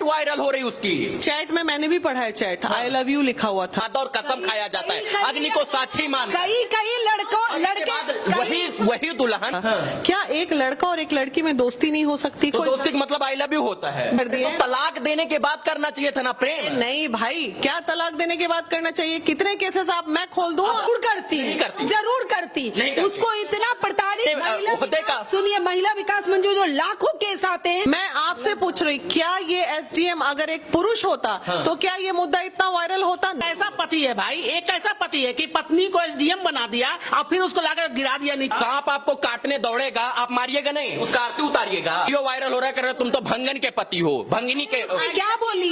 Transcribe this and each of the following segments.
Viral हो रही उसकी। चैट में मैंने भी पढ़ा है चैट, आई लव यू लिखा हुआ था। और कसम खाया जाता है, अग्नि को साक्षी मान। कई लड़के वही दुल्हन। क्या एक लड़का और एक लड़की में दोस्ती नहीं हो सकती? तो दोस्ती का मतलब आई लव यू होता है। कर दिया। तो तलाक देने के बाद करना चाहिए था ना प्रेम। नहीं भाई, क्या तलाक देने के बाद करना चाहिए? कितने केसेस आप मैं खोल दूं? जरूर करती, नहीं करती। जरूर करती। नहीं करती। उसको इतना प्रताड़ित ओहदे का सुनिए, महिला विकास मंत्री जो लाखों केस आते हैं। मैं आपसे पूछ रही, क्या ये एसडीएम अगर एक पुरुष होता तो क्या ये मुद्दा इतना वायरल होता? ऐसा पति है भाई, एक ऐसा पति है कि पत्नी को एसडीएम बना दिया और फिर उसको लाकर गिरा दिया नीचे। सांप आपको काटने दौड़ेगा, आप मारिएगा नहीं, उसका आरती उतारिएगा। वीडियो वायरल हो रहा है, तुम तो भंगन के पति हो, भंगिनी के। क्या बोली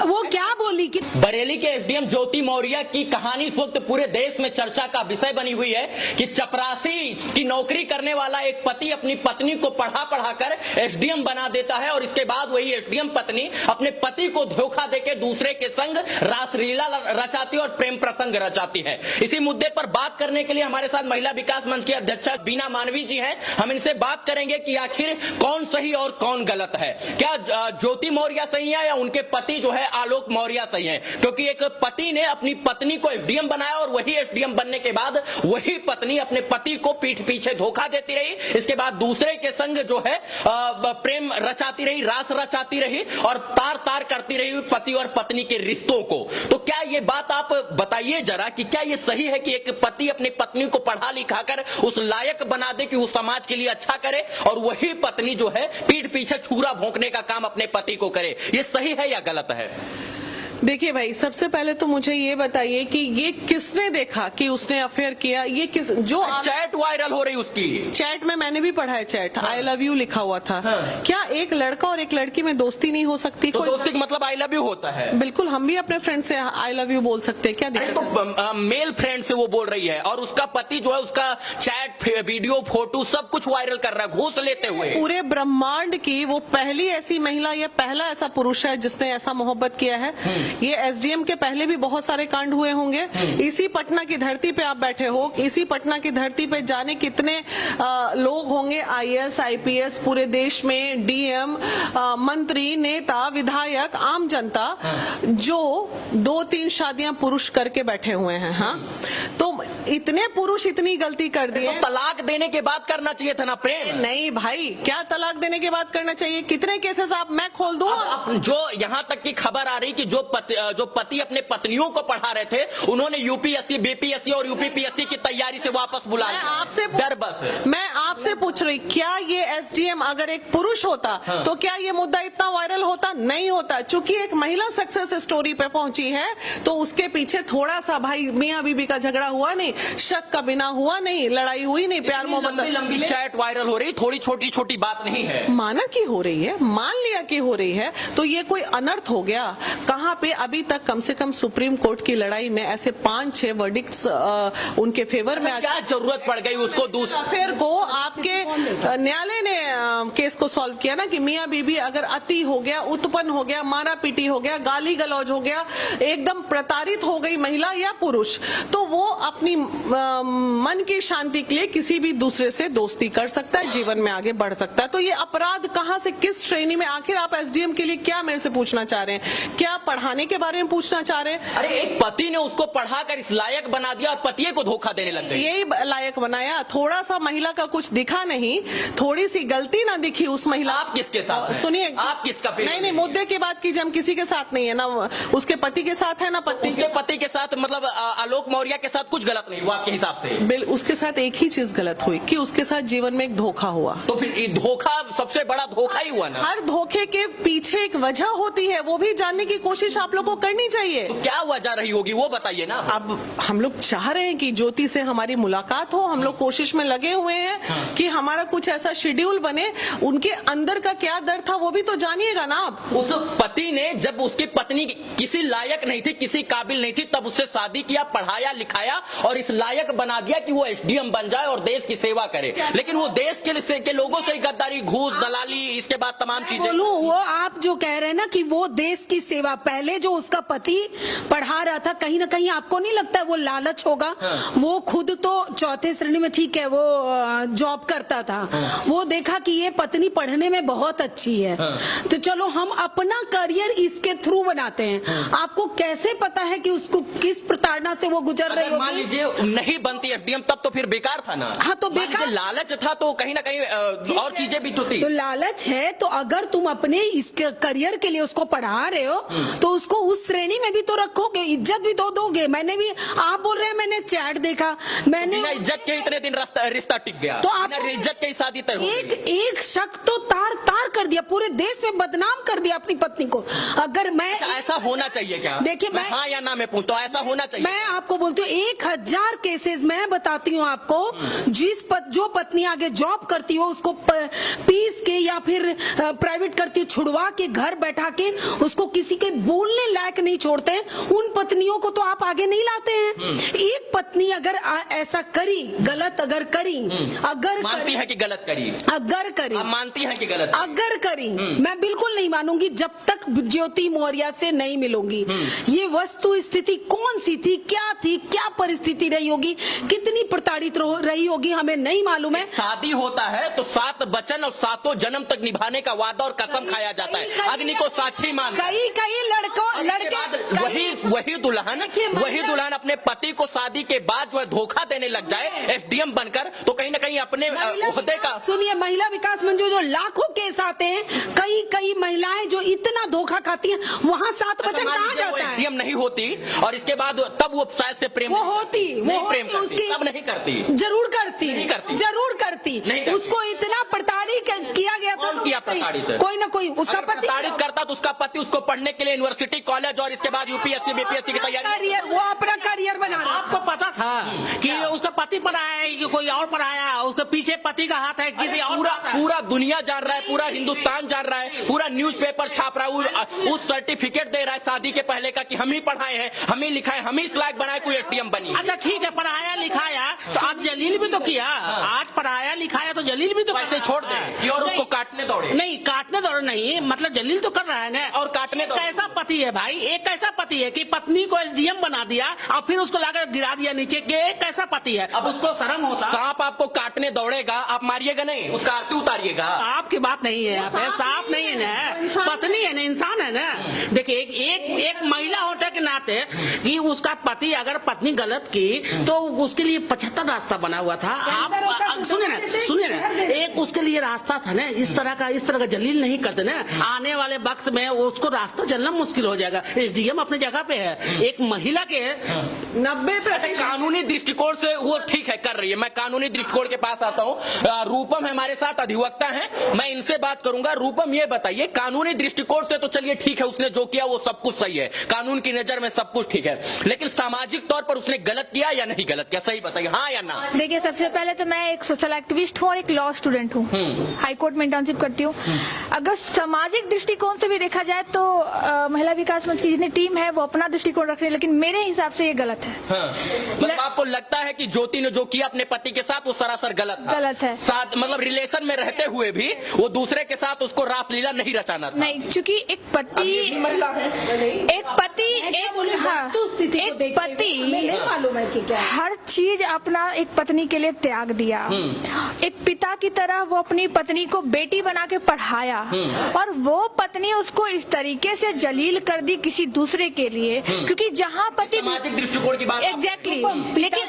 वो, क्या बोली कि बरेली के एसडीएम ज्योति मौर्य की कहानी इस वक्त पूरे देश में चर्चा का विषय बनी हुई है कि चपरासी की नौकरी करने वाला एक पति अपनी पत्नी को पढ़ाकर एसडीएम बना देता है और इसके बाद वही एसडीएम पत्नी अपने पति को धोखा देके दूसरे के संग रासलीला रचाती और प्रेम प्रसंग रचाती है। इसी मुद्दे पर बात करने के लिए हमारे साथ महिला विकास मंच की अध्यक्षा बीना मानवी जी हैं। हम इनसे बात करेंगे कि आखिर कौन सही और कौन गलत है। क्या ज्योति मौर्य सही है या उनके पति जो है आलोक मौर्य सही है? क्योंकि एक पति ने अपनी पत्नी को एसडीएम बनाया और वही एसडीएम बनने के बाद वही पत्नी अपने पति को पीठ पीछे धोखा देती रही, इसके बाद दूसरे के संग जो है प्रेम रचाती रही, रास रचाती रही और तार तार करती रही पति और पत्नी के रिश्तों को। तो क्या ये बात आप बताइए जरा कि क्या ये सही है कि एक पति अपनी पत्नी को पढ़ा लिखा कर उस लायक बना दे कि वो समाज के लिए अच्छा करे और वही पत्नी जो है पीठ पीछे छुरा भोंकने का काम अपने पति को करे? ये सही है या गलत है? देखिए भाई, सबसे पहले तो मुझे ये बताइए कि ये किसने देखा कि उसने अफेयर किया? ये किस जो चैट वायरल हो रही उसकी। चैट में मैंने भी पढ़ा है चैट, आई लव यू लिखा हुआ था। क्या एक लड़का और एक लड़की में दोस्ती नहीं हो सकती? तो दोस्ती का मतलब आई लव यू होता है। बिल्कुल, हम भी अपने फ्रेंड से आई लव यू बोल सकते हैं, क्या दिक्कत? तो मेल फ्रेंड से वो बोल रही है और उसका पति जो है उसका चैट वीडियो फोटो सब कुछ वायरल कर रहा है घूस लेते हुए। पूरे ब्रह्मांड की वो पहली ऐसी महिला या पहला ऐसा पुरुष है जिसने ऐसा मोहब्बत किया है। ये एसडीएम के पहले भी बहुत सारे कांड हुए होंगे। इसी पटना की धरती पे आप बैठे हो, इसी पटना की धरती पे जाने कितने लोग होंगे, आईएएस आईपीएस पूरे देश में, डीएम, मंत्री, नेता, विधायक, आम जनता, जो 2-3 शादियां पुरुष करके बैठे हुए हैं। हाँ, तो इतने पुरुष इतनी गलती कर दिए। तो तलाक देने के बाद करना चाहिए था ना प्रेम। नहीं भाई, क्या तलाक देने के बाद करना चाहिए? कितने केसेस आप मैं खोल दूं? जो यहाँ तक की खबर आ रही कि जो पति अपने पत्नियों को पढ़ा रहे थे उन्होंने यूपीएससी, बीपीएससी और यूपीपीएससी की तैयारी से वापस बुला लिया। मैं आपसे पूछ रही, क्या ये एसडीएम अगर एक पुरुष होता तो क्या ये मुद्दा इतना वायरल होता? नहीं होता। चूंकि एक महिला सक्सेस स्टोरी पे पहुंची है तो उसके पीछे थोड़ा सा भाई मियां बीबी का झगड़ा हुआ नहीं, शक का बिना हुआ नहीं, लड़ाई हुई नहीं, प्यार मोहब्बत। लंबी चैट वायरल हो रही, थोड़ी छोटी छोटी बात नहीं है। माना की हो रही है, मान लिया कि हो रही है, तो ये कोई अनर्थ हो गया? कहाँ पे अभी तक कम से कम सुप्रीम कोर्ट की लड़ाई में ऐसे 5-6 वर्डिक्ट्स उनके फेवर में। क्या जरूरत पड़ गई उसको फिर को आपके न्यायालय ने केस को सॉल्व किया ना कि मियां बीबी अगर अति हो गया, उत्पन्न हो गया, मारा पीटी हो गया, गाली गलौज हो गया, एकदम प्रताड़ित हो गई महिला या पुरुष, तो वो अपनी मन की शांति के लिए किसी भी दूसरे से दोस्ती कर सकता है, जीवन में आगे बढ़ सकता है। तो ये अपराध कहाँ से, किस श्रेणी में? आखिर आप एसडीएम के लिए क्या मेरे से पूछना चाह रहे हैं? क्या पढ़ाने के बारे में पूछना चाह रहे हैं? अरे एक पति ने उसको पढ़ाकर इस लायक बना दिया और पतिये को धोखा देने लग गई। यही लायक बनाया। थोड़ा सा महिला का कुछ दिखा नहीं, थोड़ी सी गलती ना दिखी उस महिला। आप किसके साथ? सुनिए, आप किसका? नहीं, मुद्दे की बात कीजिए। हम किसी के साथ नहीं है ना, उसके पति के साथ है ना पत्नी के पति के साथ। मतलब आलोक मौर्य के साथ कुछ गलत नहीं हुआ आपके हिसाब से? उसके साथ एक ही चीज गलत हुई कि उसके साथ जीवन में एक धोखा हुआ। तो फिर धोखा सबसे बड़ा धोखा ही हुआ ना। हर धोखे के पीछे एक वजह होती है, वो भी जानने की कोशिश आप लोगों को करनी चाहिए। तो क्या वजह रही होगी वो बताइए ना। अब हम लोग चाह रहे हैं कि ज्योति से हमारी मुलाकात हो, हम लोग कोशिश में लगे हुए हैं कि हमारा कुछ ऐसा शेड्यूल बने। उनके अंदर का क्या दर्द था वो भी तो जानिएगा ना आप। उस पति ने जब उसकी पत्नी किसी लायक नहीं थी, किसी काबिल नहीं थी, तब उससे शादी किया, पढ़ाया लिखाया और इस लायक बना दिया कि वो एसडीएम बन जाए और देश की सेवा करे। लेकिन वो देश के लोगों से गद्दारी, घूस, दलाली, इसके बाद तमाम चीजें। बोलूं, वो आप आप जो कह रहे हैं ना कि वो देश की सेवा, पहले जो उसका पति पढ़ा रहा था, कहीं ना कहीं आपको नहीं लगता है वो लालच होगा? वो खुद तो चौथे श्रेणी में, ठीक है, वो जॉब करता था, वो देखा कि ये पत्नी पढ़ने में बहुत अच्छी है, तो चलो हम अपना करियर इसके थ्रू बनाते हैं। आपको कैसे पता है कि उसको किस प्रताड़ना से वो गुजर रही अगर मान होगी? लीजिए नहीं बनती एसडीएम तब तो फिर बेकार था ना। हाँ, तो मान बेकार- लीजिए लालच था तो कहीं ना कहीं और चीजें भी तो थी। तो लालच है, तो अगर तुम अपने इस करियर के लिए उसको पढ़ा रहे हो तो उसको उस श्रेणी में भी तो रखोगे, इज्जत भी तो दोगे। मैंने भी, आप बोल रहे हैं मैंने चैट देखा, मैंने बिना इज्जत के इतने दिन रिश्ता टिक गया, तो आप बिना इज्जत के ही शादी तय हो गई। एक शक तो तार तार कर दिया, पूरे देश में बदनाम कर दिया अपनी पत्नी को। अगर मैं ऐसा होना चाहिए क्या? देखिए, मैं हाँ या ना मैं पूछता हूँ, ऐसा होना चाहिए? मैं आपको बोलती हूँ 1000 केसेस मैं बताती हूँ आपको, जो पत्नी आगे जॉब करती हो उसको पीस के या फिर प्राइवेट करती, छुड़वा के घर बैठा के उसको किसी के बोलने लायक नहीं छोड़ते हैं, उन पत्नियों को तो आप आगे नहीं लाते हैं। एक पत्नी अगर ऐसा करी, गलत अगर करी, अगर मानती है कि गलत करी? अगर करी, आप मानती हैं कि गलत करी? अगर करी, मैं बिल्कुल नहीं मानूंगी जब तक ज्योति मौर्य से नहीं मिलूंगी। ये वस्तु स्थिति कौन सी थी, क्या परिस्थिति रही होगी, कितनी प्रताड़ित रही होगी, हमें नहीं मालूम है। शादी होता है तो 7 वचन और 7 जन्म तक निभाने का वादा और कसम खाया जाता है, अग्नि को साक्षी मान। कई लड़के वही दुल्हन अपने पति को शादी के बाद जो है धोखा देने लग जाए एसडीएम बनकर, तो कहीं ना कहीं अपने ओहदे का। सुनिए, महिला विकास मंच जो लाखों केस आते हैं, कई महिलाएं जो इतना धोखा खाती हैं, वहाँ 7 वचन कहाँ जाता है? एसडीएम नहीं होती और इसके बाद तब वो शायद से प्रेम वो होती, तब नहीं करती। जरूर करती, नहीं करती। जरूर करती। नहीं करती। उसको इतना प्रताड़ित किया गया था, कौन किया प्रताड़ित? कोई ना कोई उसका अगर पति प्रताड़ित करता तो उसका पति उसको पढ़ने के लिए यूनिवर्सिटी, कॉलेज और इसके बाद यूपीएससी बीपीएससी की तैयारी। करियर, वो अपना करियर बना रहा है। आपको पता था कि उसका पति पढ़ाया है कि कोई और पढ़ाया, उसके पीछे पति का हाथ है किसी और? पूरा दुनिया जान रहा है, पूरा हिंदुस्तान जान रहा है, पूरा न्यूज़पेपर छाप रहा है, उस सर्टिफिकेट दे रहा है शादी के पहले का कि हम ही पढ़ाए हैं, हम ही लिखाए, हम ही इस लायक बनाए कोई एसडीएम बनी। अच्छा ठीक है, पढ़ाया लिखाया तो आज जलील भी तो किया। आज पढ़ाया लिखाया तो जलील भी तो वैसे छोड़ दें कि और उसको काटने दौड़े? नहीं, काटने दौड़े नहीं, मतलब जलील तो कर रहा है ना। और काटने दौड़े। कैसा पति है भाई, एक कैसा पति है कि पत्नी को एसडीएम बना दिया और फिर उसको लाकर गिरा दिया नीचे के? एक कैसा पति है? अब उसको शर्म होता। सांप आपको काटने दौड़ेगा, आप मारिएगा नहीं, उसका आरती उतारिएगा। आपकी बात नहीं है, यहाँ पे सांप नहीं है ना, पत्नी है ना, इंसान है ना। देखिए एक महिला होने के नाते कि उसका पति अगर पत्नी गलत की तो उसके लिए 75 रास्ता बना हुआ था। आप सुनिए ना, एक उसके लिए रास्ता था ना, इस तरह का जलील नहीं करते ना, आने वाले वक्त में उसको रास्ता चलना मुश्किल हो जाएगा। एसडीएम अपनी जगह पे है, एक महिला के 90% कानूनी दृष्टिकोण से वो ठीक है, कर रही है। मैं कानूनी दृष्टिकोण के पास आता हूँ। रूपम हमारे साथ अधिवक्ता है, मैं इनसे बात करूंगा। रूपम, ये बताइए, कानूनी दृष्टिकोण से तो चलिए ठीक है, उसने जो किया वो सब कुछ सही है, कानून की नजर में सब कुछ ठीक है, लेकिन सामाजिक तौर पर उसने गलत किया या नहीं गलत किया, सही बताइए, हाँ या ना? देखिए, सबसे पहले तो मैं एक सोशल एक्टिविस्ट हूँ और एक लॉ स्टूडेंट हूँ, हाई कोर्ट में इंटर्नशिप करती हूँ। अगर सामाजिक दृष्टिकोण से भी देखा जाए तो महिला विकास मंच की जितनी टीम है वो अपना दृष्टिकोण रख रही है, लेकिन मेरे हिसाब से ये गलत है। मतलब आपको लगता है कि ज्योति ने जो किया अपने पति के साथ वो सरासर गलत था? गलत है। साथ मतलब रिलेशन में रहते हुए भी वो दूसरे के साथ उसको रासलीला नहीं रचाना था? नहीं, क्योंकि एक पति मालूम है कि क्या हर चीज अपना एक पत्नी के लिए त्याग दिया। एक पिता की तरह वो अपनी पत्नी को बेटी बना के पढ़ाया और वो पत्नी उसको इस तरीके से जलील कर दी किसी दूसरे के लिए, क्योंकि जहाँ पति सामाजिक दृष्टिकोण की बात एग्जैक्टली, लेकिन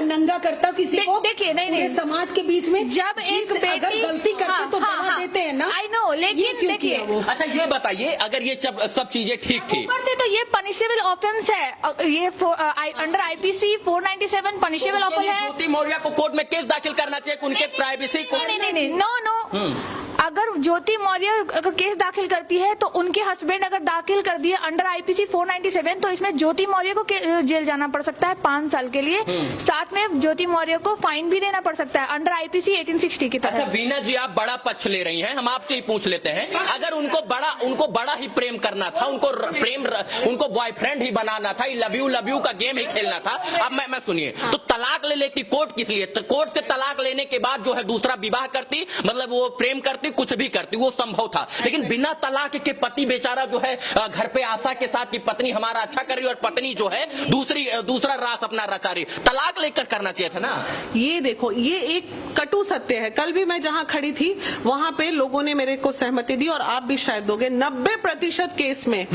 नंगा करता किसी को, देखिए नहीं, समाज के बीच में जब एक बेटी गलती करते तो दवा देते हैं ना। आई नो, लेकिन देखिए, अच्छा ये बताइए, अगर ये सब चीजें ठीक थी करते तो ये पनिशेबल ऑफेंस है, ये अंडर आईपीसी 497 पनिशेबल ऑफेंस है। ज्योति मौर्य को कोर्ट में केस दाखिल करना चाहिए उनके प्राइवेसी को? नहीं, नो। अगर ज्योति मौर्य अगर केस दाखिल करती है तो उनके हस्बैंड अगर दाखिल कर दिए अंडर आईपीसी 497 तो इसमें ज्योति मौर्य को जेल जाना पड़ सकता है 5 साल के लिए, साथ में ज्योति मौर्य को फाइन भी देना पड़ सकता है अंडर आईपीसी 1860 की तरह। अच्छा वीना जी, आप बड़ा पक्ष ले रही हैं, हम आपसे ही पूछ लेते हैं, अगर उनको बड़ा ही प्रेम करना था, उनको बॉयफ्रेंड ही बनाना था, लव यू का गेम ही खेलना था, अब मैं सुनिए, तो तलाक ले लेती कोर्ट किस लिए? कोर्ट से तलाक लेने के बाद जो है दूसरा विवाह करती, मतलब वो प्रेम करती, करती, कुछ भी करती, वो संभव था। लेकिन बिना तलाक के पति बेचारा जो है घर पे आशा के साथ कि पत्नी हमारा अच्छा कर रही है और पत्नी जो है दूसरा रास अपना रचा रही, तलाक लेकर करना चाहिए था ना। ये देखो, ये एक कटु सत्य है। कल भी मैं जहां खड़ी थी वहां पे लोगों ने मेरे को सहमति दी, और आप भी शायद दोगे। 90% केस में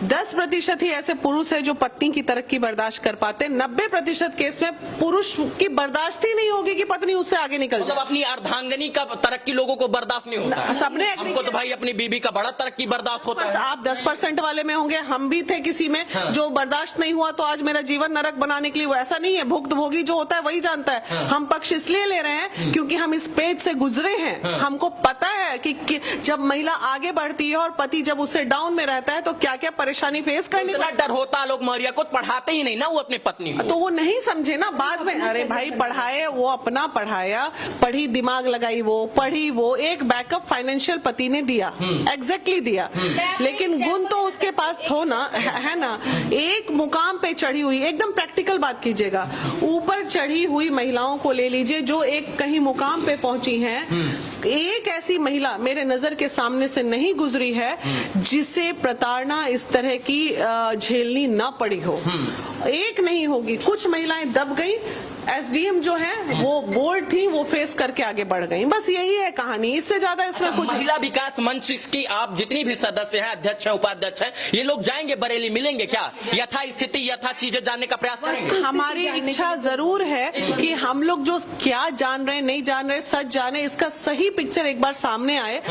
10% ही ऐसे पुरुष है जो पत्नी की तरक्की बर्दाश्त कर पाते। 90% केस में पुरुष की बर्दाश्त ही नहीं होगी कि पत्नी उससे आगे निकल मतलब जाए। अपनी अर्धांगनी का तरक्की लोगों को बर्दाश्त नहीं होता है। सबने हमको तो भाई अपनी बीबी का बड़ा तरक्की बर्दाश्त होता है। आप 10% वाले में होंगे, हम भी थे किसी में जो बर्दाश्त नहीं हुआ तो आज मेरा जीवन नरक बनाने के लिए। वो ऐसा नहीं है, भुक्तभोगी जो होता है वही जानता है। हम पक्ष इसलिए ले रहे हैं क्योंकि हम इस पेज से गुजरे हैं। हमको पता है कि जब महिला आगे बढ़ती है और पति जब उससे डाउन में रहता है तो क्या क्या परेशानी फेस करनी इतना डर होता आलोक मौर्य को, पढ़ाते ही नहीं ना वो अपनी पत्नी को। तो वो नहीं समझे ना बाद में। अरे भाई पढ़ाए, वो अपना पढ़ाया, पढ़ी, दिमाग लगाई, वो पढ़ी, वो एक बैकअप फाइनेंशियल पति ने दिया, एग्जैक्टली दिया। लेकिन गुण तो उसके पास थो ना, है ना। एक मुकाम पे चढ़ी हुई, एकदम प्रैक्टिकल बात कीजिएगा, ऊपर चढ़ी हुई महिलाओं को ले लीजिए जो एक कहीं मुकाम पे पहुंची हैं। एक ऐसी महिला मेरे नजर के सामने से नहीं गुजरी है जिसे प्रताड़ना इस तरह की झेलनी ना पड़ी हो। एक नहीं होगी, कुछ महिलाएं दब गई। एसडीएम जो है वो बोल्ड थी, वो फेस करके आगे बढ़ गई। बस यही है कहानी, इससे ज्यादा इसमें कुछ। महिला विकास मंच की आप जितनी भी सदस्य हैं, अध्यक्ष हैं, उपाध्यक्ष हैं, ये लोग जाएंगे बरेली, मिलेंगे क्या, यथा स्थिति यथा चीजें जानने का प्रयास करेंगे? हमारी इच्छा जरूर है कि हम लोग जो क्या जान रहे हैं, नहीं जान रहे, सच जाने, इसका सही पिक्चर एक बार सामने आए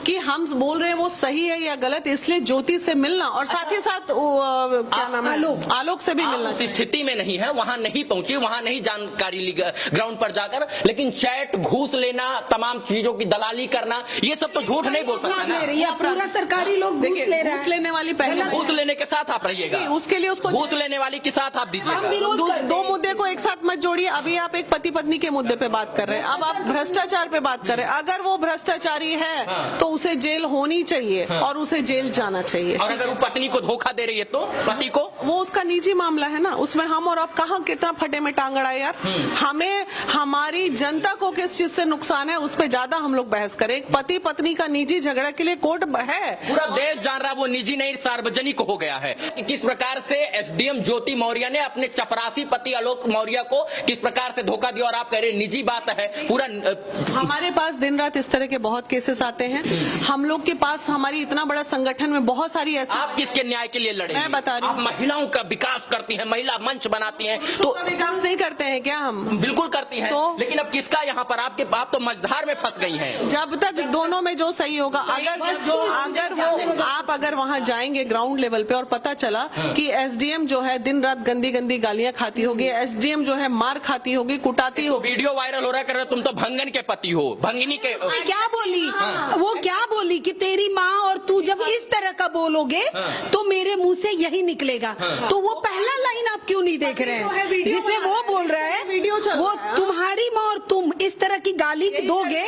कि हम बोल रहे हैं वो सही है या गलत। इसलिए ज्योति से मिलना और साथ ही साथ क्या नाम है, आलोक से भी मिलना। उस स्थिति में नहीं है, वहां नहीं पहुंची, वहां नहीं जानकारी ली ग्राउंड पर जाकर, लेकिन चैट, घूस लेना, तमाम चीजों की दलाली करना, ये सब तो झूठ नहीं बोल सकता ना। ये पूरा सरकारी लोग घूस ले रहे घूस लेने वाली पहले, घूस लेने के साथ आप रहिएगा, उसके लिए उसको घूस लेने वाली के साथ आप दीजिएगा। दो मुद्दे को एक साथ मत जोड़िए। अभी आप एक पति पत्नी के मुद्दे पे बात कर रहे हैं, अब आप भ्रष्टाचार पे बात कर रहे हैं। अगर वो भ्रष्टाचारी है तो उसे जेल होनी चाहिए और उसे जेल जाना चाहिए। और अगर वो पत्नी को धोखा दे रही है तो पति को, वो उसका निजी मामला है ना, उसमें हम और आप कहाँ कितना फटे में टांग अड़ाए यार। हमें, हमारी जनता को किस चीज से नुकसान है उस पे ज्यादा हम लोग बहस करें। एक पति पत्नी का निजी झगड़ा के लिए कोर्ट है, पूरा देश जान रहा है वो निजी नहीं सार्वजनिक हो गया है कि किस प्रकार से एसडीएम ज्योति मौर्य ने अपने चपरासी पति आलोक मौर्य को किस प्रकार से धोखा दिया। और आप कह रहे निजी बात है पूरा। हमारे पास दिन रात इस तरह के बहुत केसेस आते हैं। हम लोग के पास, हमारी इतना बड़ा संगठन में बहुत सारी ऐसी। आप किसके न्याय के लिए लड़े? मैं बता रही हूँ, आप महिलाओं का विकास करती हैं, महिला मंच बनाती हैं, तो विकास नहीं करते हैं क्या हम? बिल्कुल करती हैं, तो लेकिन अब किसका यहाँ पर आप तो मझधार में फंस गई हैं। जब तक दोनों में जो सही होगा, अगर वहां जाएंगे ग्राउंड लेवल पे और पता चला कि एसडीएम जो है दिन रात गंदी गंदी गालियां खाती होगी, एसडीएम जो है मार खाती होगी, कुटाती होगी। वीडियो वायरल हो रहा है, तुम तो भंगन के पति हो, भंगिनी के। क्या बोली वो, क्या बोली कि तेरी माँ और तू जब इस तरह का बोलोगे तो मेरे मुंह से यही निकलेगा। तो वो पहला लाइन आप क्यों नहीं देख रहे हैं जिसमें वो बोल रहा है वो तुम्हारी माँ और तुम इस तरह की गाली दोगे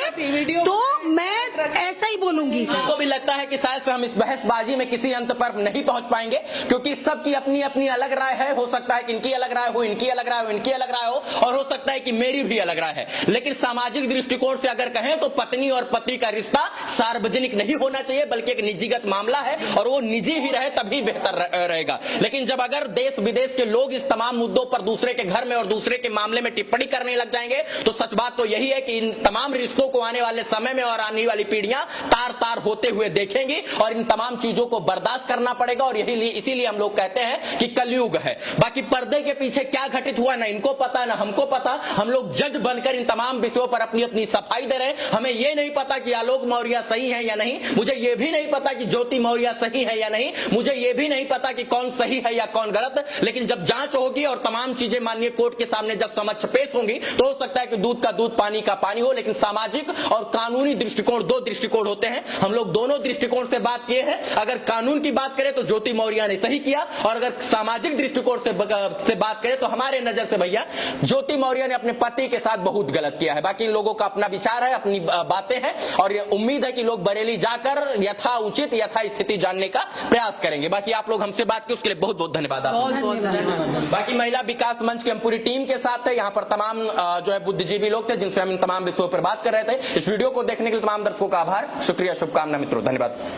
तो मैं ऐसा ही बोलूंगी। तो भी लगता है कि शायद से हम इस बहसबाजी में किसी अंत पर नहीं पहुंच पाएंगे, क्योंकि सबकी अपनी अपनी अलग राय है। हो सकता है कि इनकी अलग राय हो, इनकी अलग राय हो, इनकी अलग राय हो, और हो सकता है कि मेरी भी अलग राय है। लेकिन सामाजिक दृष्टिकोण से अगर कहें तो पत्नी और पति का रिश्ता सार्वजनिक नहीं होना चाहिए, बल्कि एक निजीगत मामला है, और वो निजी ही रहे तभी बेहतर रहेगा। लेकिन जब अगर देश विदेश के लोग इस तमाम मुद्दों पर दूसरे के घर में और दूसरे के मामले में टिप्पणी करने लग जाएंगे तो सच बात तो यही है कि इन तमाम रिश्तों को आने वाले समय में और आने वाली पीढ़ियां तार तार होते हुए देखेंगी, और इन तमाम चीजों को बर्दाश्त करना पड़ेगा। और यही इसीलिए हम लोग कहते हैं कि कलयुग है। बाकी पर्दे के पीछे क्या घटित हुआ ना इनको पता ना हमको पता। हम लोग जज बनकर इन तमाम विषयों पर अपनी अपनी सफाई दे रहे हैं। हमें ये नहीं पता कि आलोक मौर्य सही है या नहीं, मुझे ये भी नहीं पता कि ज्योति मौर्य सही है या नहीं, मुझे ये भी नहीं पता कि कौन सही है या कौन गलत। लेकिन जब जांच होगी और तमाम चीजें माननीय कोर्ट के सामने जब समक्ष पेश होंगी तो हो सकता है कि दूध का दूध पानी का पानी हो। लेकिन सामाजिक और कानूनी दृष्टिकोण, दो दृष्टिकोण होते हैं। हम लोग दोनों दृष्टिकोण से बात किए हैं। अगर कानून की बात करें तो ज्योति मौर्य ने सही किया, और अगर सामाजिक दृष्टिकोण से बात करें तो हमारे नजर से भैया ज्योति मौर्य ने अपने पति के साथ बहुत गलत किया है। बाकी इन लोगों का अपना विचार है, अपनी बातें हैं, और ये उम्मीद है कि लोग बरेली जाकर यथा उचित यथा स्थिति जानने का प्रयास करेंगे। बाकी आप लोग हमसे बात की उसके लिए बहुत बहुत धन्यवाद। बाकी महिला विकास मंच की हम पूरी टीम के साथ थे, यहाँ पर तमाम जो है बुद्धिजीवी लोग थे जिनसे हम इन तमाम विषयों पर बात कर रहे थे। इस वीडियो को देखने के लिए तमाम दर्शकों का आभार, शुक्रिया, शुभकामना मित्रों, धन्यवाद।